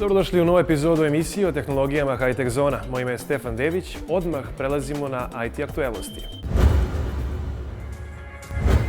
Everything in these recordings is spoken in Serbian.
Dobrodošli u novu epizodu emisije o tehnologijama High-Tech Zona. Moje ime je Stefan Dević. Odmah prelazimo na IT aktuelnosti.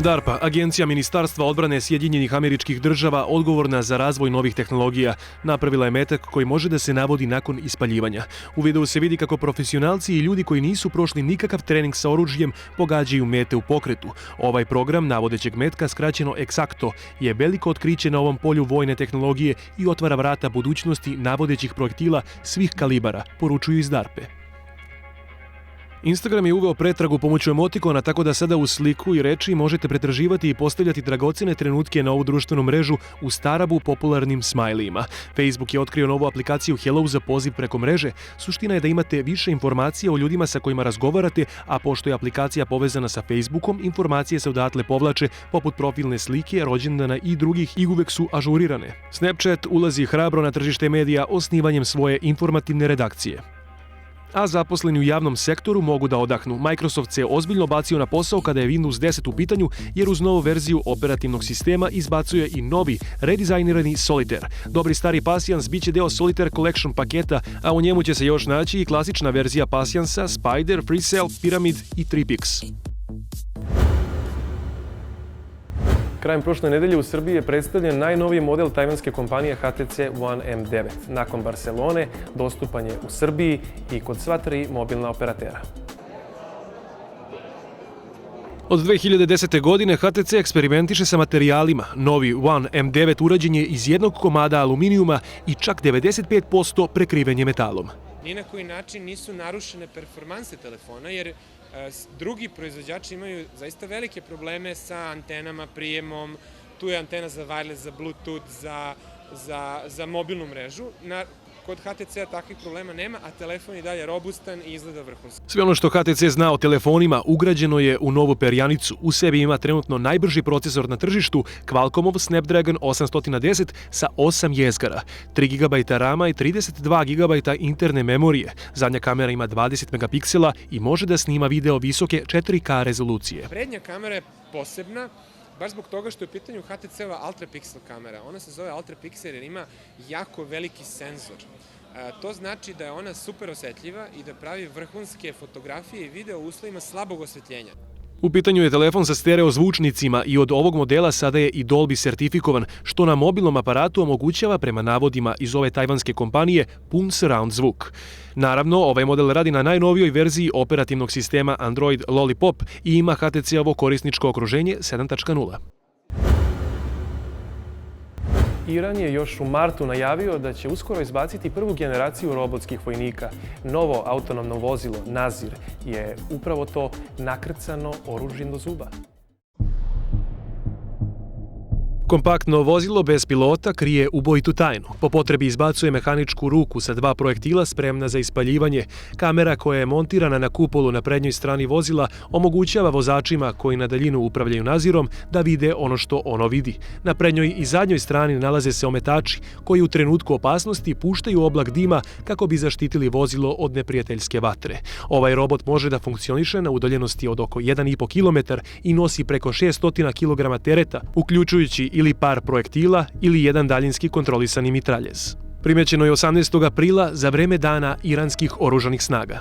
DARPA, agencija Ministarstva odbrane Sjedinjenih Američkih Država odgovorna za razvoj novih tehnologija, napravila je metak koji može da se navodi nakon ispaljivanja. U videu se vidi kako profesionalci i ljudi koji nisu prošli nikakav trening sa oružjem pogađaju mete u pokretu. Ovaj program navodećeg metka, skraćeno Exacto, je veliko otkriće na ovom polju vojne tehnologije i otvara vrata budućnosti navodećih projektila svih kalibara, poručuju iz DARPE. Instagram je uveo pretragu pomoću emotikona, tako da sada u sliku i reči možete pretraživati i postavljati dragocene trenutke na ovu društvenu mrežu u starabu popularnim smajlijima. Facebook je otkrio novu aplikaciju Hello za poziv preko mreže. Suština je da imate više informacija o ljudima sa kojima razgovarate, a pošto je aplikacija povezana sa Facebookom, informacije se odatle povlače, poput profilne slike, rođendana i drugih, i uvek su ažurirane. Snapchat ulazi hrabro na tržište medija osnivanjem svoje informativne redakcije. A zaposleni u javnom sektoru mogu da odahnu. Microsoft se ozbiljno bacio na posao kada je Windows 10 u pitanju, jer uz novu verziju operativnog sistema izbacuje i novi, redizajnirani Solitaire. Dobri stari Passions biće deo Solitaire Collection paketa, a u njemu će se još naći i klasična verzija Passionsa, Spider, FreeCell, Pyramid i Tripix. Krajem prošle nedelje u Srbiji je predstavljen najnoviji model tajvanske kompanije HTC One M9. Nakon Barcelone, dostupan je u Srbiji i kod sva tri mobilna operatera. Od 2010. godine HTC eksperimentiše sa materijalima. Novi One M9 urađen je iz jednog komada aluminijuma i čak 95% prekriven je metalom. Ni na koji način nisu narušene performanse telefona, jer drugi proizvođači imaju zaista velike probleme sa antenama, prijemom. Tu je antena za wireless, za Bluetooth, za mobilnu mrežu. Kod HTC-a takvih problema nema, a telefon je dalje robustan i izgleda vrhunski. Sve ono što HTC zna o telefonima ugrađeno je u novu perjanicu. U sebi ima trenutno najbrži procesor na tržištu, Qualcommov Snapdragon 810 sa 8 jezgara, 3 GB RAM-a i 32 GB interne memorije. Zadnja kamera ima 20 megapiksela i može da snima video visoke 4K rezolucije. Prednja kamera je posebna, baš zbog toga što je u pitanju HTC-ova Ultra Pixel kamera. Ona se zove Ultra Pixel jer ima jako veliki senzor. To znači da je ona super osetljiva i da pravi vrhunske fotografije i video u uslovima slabog osvetljenja. U pitanju je telefon sa stereo zvučnicima i od ovog modela sada je i Dolby sertifikovan, što na mobilnom aparatu omogućava, prema navodima iz ove tajvanske kompanije, pun surround zvuk. Naravno, ovaj model radi na najnovijoj verziji operativnog sistema Android Lollipop i ima HTC-ovo korisničko okruženje 7.0. Iran je još u martu najavio da će uskoro izbaciti prvu generaciju robotskih vojnika. Novo autonomno vozilo Nazir je upravo to, nakrcano oružjem do zuba. Kompaktno vozilo bez pilota krije ubojitu tajnu. Po potrebi izbacuje mehaničku ruku sa 2 projektila spremna za ispaljivanje. Kamera koja je montirana na kupolu na prednjoj strani vozila omogućava vozačima koji na daljinu upravljaju Nazirom da vide ono što ono vidi. Na prednjoj i zadnjoj strani nalaze se ometači koji u trenutku opasnosti puštaju oblak dima kako bi zaštitili vozilo od neprijateljske vatre. Ovaj robot može da funkcioniše na udaljenosti od oko 1,5 km i nosi preko 600 kg tereta, uključujući ili par projektila ili jedan daljinski kontrolisani mitraljez. Primećeno je 18. aprila za vreme dana iranskih oružanih snaga.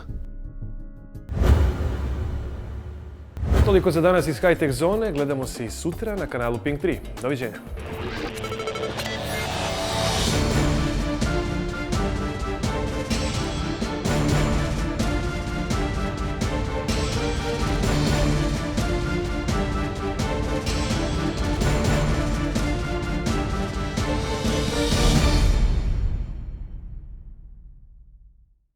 Toliko za danas iz High-Tech Zone. Gledamo se i sutra na kanalu Pink 3. Doviđenja.